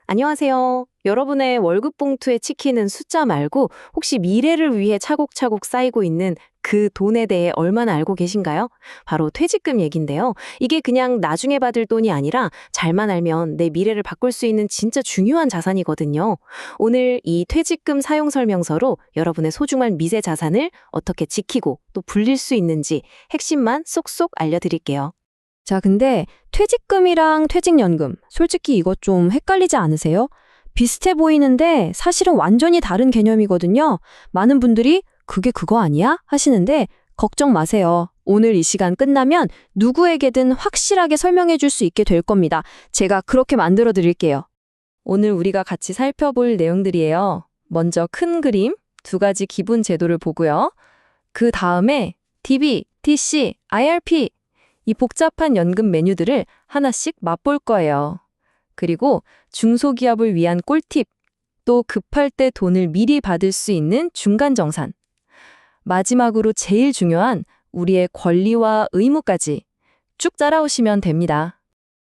안녕하세요. 여러분의 월급 봉투에 찍히는 숫자 말고 혹시 미래를 위해 차곡차곡 쌓이고 있는 그 돈에 대해 얼마나 알고 계신가요? 바로 퇴직금 얘긴데요. 이게 그냥 나중에 받을 돈이 아니라 잘만 알면 내 미래를 바꿀 수 있는 진짜 중요한 자산이거든요. 오늘 이 퇴직금 사용 설명서로 여러분의 소중한 미래 자산을 어떻게 지키고 또 불릴 수 있는지 핵심만 쏙쏙 알려드릴게요. 자, 근데 퇴직금이랑 퇴직연금, 솔직히 이거 좀 헷갈리지 않으세요? 비슷해 보이는데 사실은 완전히 다른 개념이거든요. 많은 분들이 그게 그거 아니야? 하시는데 걱정 마세요. 오늘 이 시간 끝나면 누구에게든 확실하게 설명해 줄 수 있게 될 겁니다. 제가 그렇게 만들어 드릴게요. 오늘 우리가 같이 살펴볼 내용들이에요. 먼저 큰 그림, 두 가지 기본 제도를 보고요. 그 다음에 DB, TC, IRP, 이 복잡한 연금 메뉴들을 하나씩 맛볼 거예요. 그리고 중소기업을 위한 꿀팁, 또 급할 때 돈을 미리 받을 수 있는 중간정산. 마지막으로 제일 중요한 우리의 권리와 의무까지 쭉 따라오시면 됩니다.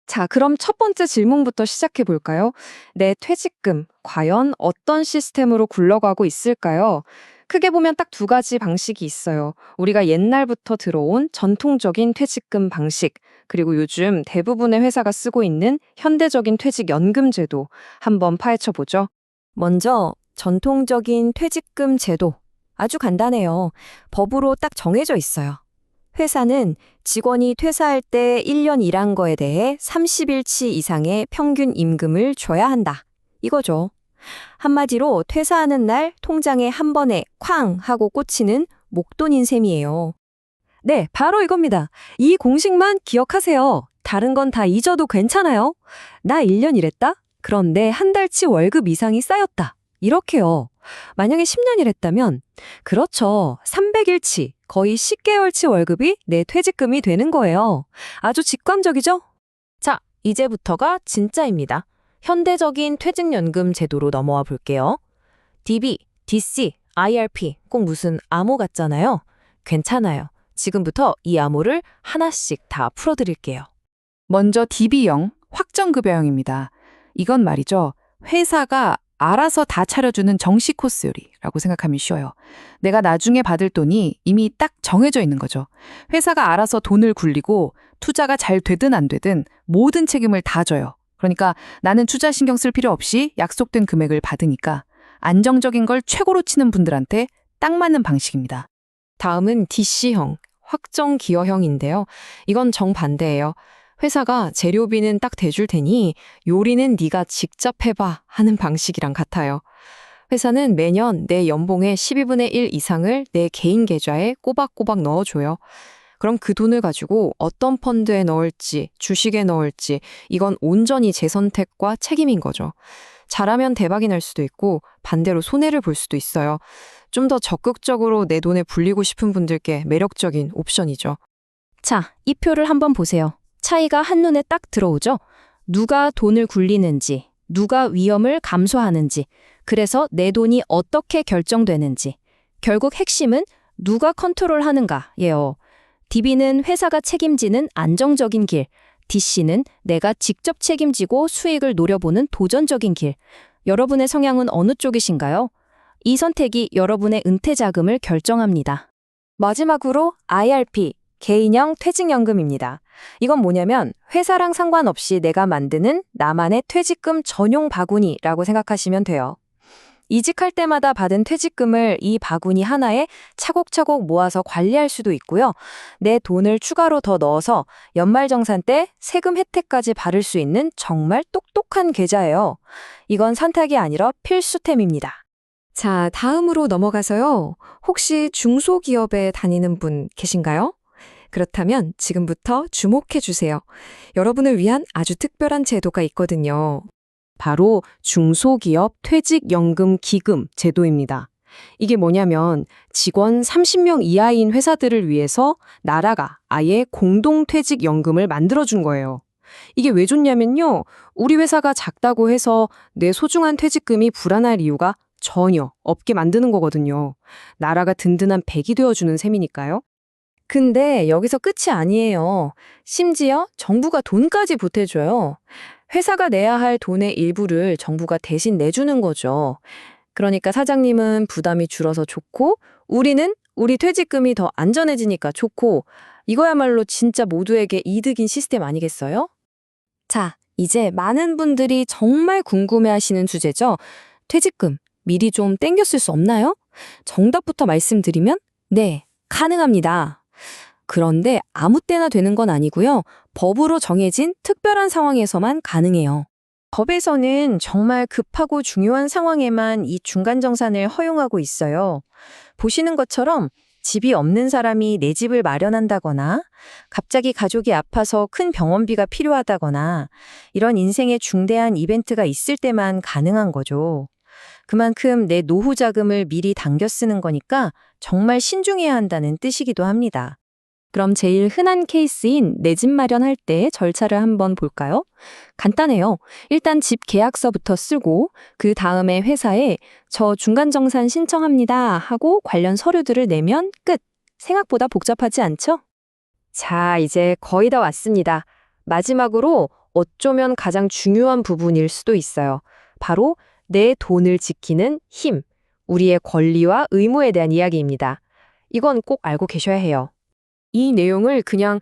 자, 그럼 첫 번째 질문부터 시작해 볼까요? 내 퇴직금, 과연 어떤 시스템으로 굴러가고 있을까요? 크게 보면 딱 두 가지 방식이 있어요. 우리가 옛날부터 들어온 전통적인 퇴직금 방식, 그리고 요즘 대부분의 회사가 쓰고 있는 현대적인 퇴직연금 제도, 한번 파헤쳐 보죠. 먼저 전통적인 퇴직금 제도. 아주 간단해요. 법으로 딱 정해져 있어요. 회사는 직원이 퇴사할 때 1년 일한 거에 대해 30일치 이상의 평균 임금을 줘야 한다. 이거죠. 한마디로 퇴사하는 날 통장에 한 번에 쾅 하고 꽂히는 목돈인 셈이에요. 네, 바로 이겁니다. 이 공식만 기억하세요. 다른 건 다 잊어도 괜찮아요. 나 1년 일했다? 그런데 한 달치 월급 이상이 쌓였다. 이렇게요. 만약에 10년 일했다면 그렇죠. 300일치, 거의 10개월치 월급이 내 퇴직금이 되는 거예요. 아주 직관적이죠? 자, 이제부터가 진짜입니다. 현대적인 퇴직연금 제도로 넘어와 볼게요. DB, DC, IRP, 꼭 무슨 암호 같잖아요. 괜찮아요. 지금부터 이 암호를 하나씩 다 풀어드릴게요. 먼저 DB형, 확정급여형입니다. 이건 말이죠. 회사가 알아서 다 차려주는 정식 코스 요리라고 생각하면 쉬워요. 내가 나중에 받을 돈이 이미 딱 정해져 있는 거죠. 회사가 알아서 돈을 굴리고 투자가 잘 되든 안 되든 모든 책임을 다 져요. 그러니까 나는 투자 신경 쓸 필요 없이 약속된 금액을 받으니까 안정적인 걸 최고로 치는 분들한테 딱 맞는 방식입니다. 다음은 DC형, 확정기여형인데요. 이건 정반대예요. 회사가 재료비는 딱 대줄 테니 요리는 네가 직접 해봐 하는 방식이랑 같아요. 회사는 매년 내 연봉의 12분의 1 이상을 내 개인 계좌에 꼬박꼬박 넣어줘요. 그럼 그 돈을 가지고 어떤 펀드에 넣을지, 주식에 넣을지 이건 온전히 제 선택과 책임인 거죠. 잘하면 대박이 날 수도 있고 반대로 손해를 볼 수도 있어요. 좀 더 적극적으로 내 돈을 불리고 싶은 분들께 매력적인 옵션이죠. 자, 이 표를 한번 보세요. 차이가 한눈에 딱 들어오죠? 누가 돈을 굴리는지, 누가 위험을 감수하는지, 그래서 내 돈이 어떻게 결정되는지. 결국 핵심은 누가 컨트롤하는가예요. DB는 회사가 책임지는 안정적인 길, DC는 내가 직접 책임지고 수익을 노려보는 도전적인 길. 여러분의 성향은 어느 쪽이신가요? 이 선택이 여러분의 은퇴 자금을 결정합니다. 마지막으로 IRP, 개인형 퇴직연금입니다. 이건 뭐냐면 회사랑 상관없이 내가 만드는 나만의 퇴직금 전용 바구니라고 생각하시면 돼요. 이직할 때마다 받은 퇴직금을 이 바구니 하나에 차곡차곡 모아서 관리할 수도 있고요. 내 돈을 추가로 더 넣어서 연말정산 때 세금 혜택까지 받을 수 있는 정말 똑똑한 계좌예요. 이건 선택이 아니라 필수템입니다. 자, 다음으로 넘어가서요. 혹시 중소기업에 다니는 분 계신가요? 그렇다면 지금부터 주목해 주세요. 여러분을 위한 아주 특별한 제도가 있거든요. 바로 중소기업 퇴직연금 기금 제도입니다. 이게 뭐냐면 직원 30명 이하인 회사들을 위해서 나라가 아예 공동퇴직연금을 만들어준 거예요. 이게 왜 좋냐면요. 우리 회사가 작다고 해서 내 소중한 퇴직금이 불안할 이유가 전혀 없게 만드는 거거든요. 나라가 든든한 백이 되어주는 셈이니까요. 근데 여기서 끝이 아니에요. 심지어 정부가 돈까지 보태줘요. 회사가 내야 할 돈의 일부를 정부가 대신 내주는 거죠. 그러니까 사장님은 부담이 줄어서 좋고, 우리는 우리 퇴직금이 더 안전해지니까 좋고, 이거야말로 진짜 모두에게 이득인 시스템 아니겠어요? 자, 이제 많은 분들이 정말 궁금해하시는 주제죠. 퇴직금 미리 좀 땡겼을 수 없나요? 정답부터 말씀드리면 네, 가능합니다. 그런데 아무 때나 되는 건 아니고요. 법으로 정해진 특별한 상황에서만 가능해요. 법에서는 정말 급하고 중요한 상황에만 이 중간정산을 허용하고 있어요. 보시는 것처럼 집이 없는 사람이 내 집을 마련한다거나, 갑자기 가족이 아파서 큰 병원비가 필요하다거나, 이런 인생의 중대한 이벤트가 있을 때만 가능한 거죠. 그만큼 내 노후 자금을 미리 당겨 쓰는 거니까 정말 신중해야 한다는 뜻이기도 합니다. 그럼 제일 흔한 케이스인 내 집 마련할 때 절차를 한번 볼까요? 간단해요. 일단 집 계약서부터 쓰고 그 다음에 회사에 저 중간정산 신청합니다 하고 관련 서류들을 내면 끝. 생각보다 복잡하지 않죠? 자, 이제 거의 다 왔습니다. 마지막으로 어쩌면 가장 중요한 부분일 수도 있어요. 바로 내 돈을 지키는 힘, 우리의 권리와 의무에 대한 이야기입니다. 이건 꼭 알고 계셔야 해요. 이 내용을 그냥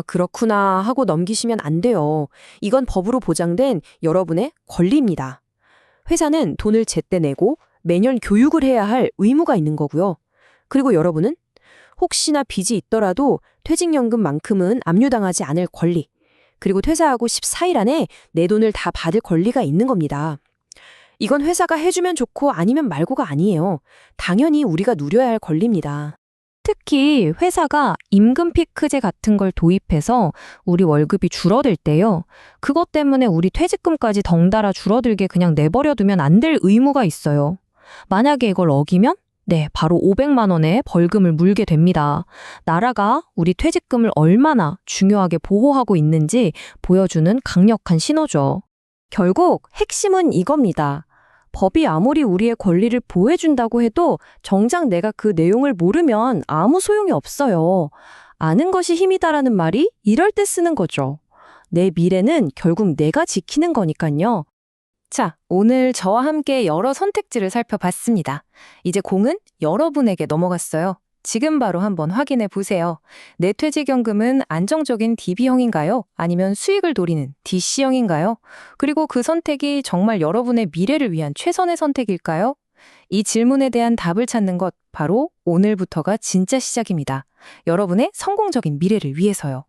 그렇구나 하고 넘기시면 안 돼요. 이건 법으로 보장된 여러분의 권리입니다. 회사는 돈을 제때 내고 매년 교육을 해야 할 의무가 있는 거고요. 그리고 여러분은 혹시나 빚이 있더라도 퇴직연금만큼은 압류당하지 않을 권리, 그리고 퇴사하고 14일 안에 내 돈을 다 받을 권리가 있는 겁니다. 이건 회사가 해주면 좋고 아니면 말고가 아니에요. 당연히 우리가 누려야 할 권리입니다. 특히 회사가 임금 피크제 같은 걸 도입해서 우리 월급이 줄어들 때요. 그것 때문에 우리 퇴직금까지 덩달아 줄어들게 그냥 내버려 두면 안 될 의무가 있어요. 만약에 이걸 어기면 네, 바로 500만 원의 벌금을 물게 됩니다. 나라가 우리 퇴직금을 얼마나 중요하게 보호하고 있는지 보여주는 강력한 신호죠. 결국 핵심은 이겁니다. 법이 아무리 우리의 권리를 보호해준다고 해도 정작 내가 그 내용을 모르면 아무 소용이 없어요. 아는 것이 힘이다라는 말이 이럴 때 쓰는 거죠. 내 미래는 결국 내가 지키는 거니까요. 자, 오늘 저와 함께 여러 선택지를 살펴봤습니다. 이제 공은 여러분에게 넘어갔어요. 지금 바로 한번 확인해 보세요. 내 퇴직연금은 안정적인 DB형인가요? 아니면 수익을 노리는 DC형인가요? 그리고 그 선택이 정말 여러분의 미래를 위한 최선의 선택일까요? 이 질문에 대한 답을 찾는 것 바로 오늘부터가 진짜 시작입니다. 여러분의 성공적인 미래를 위해서요.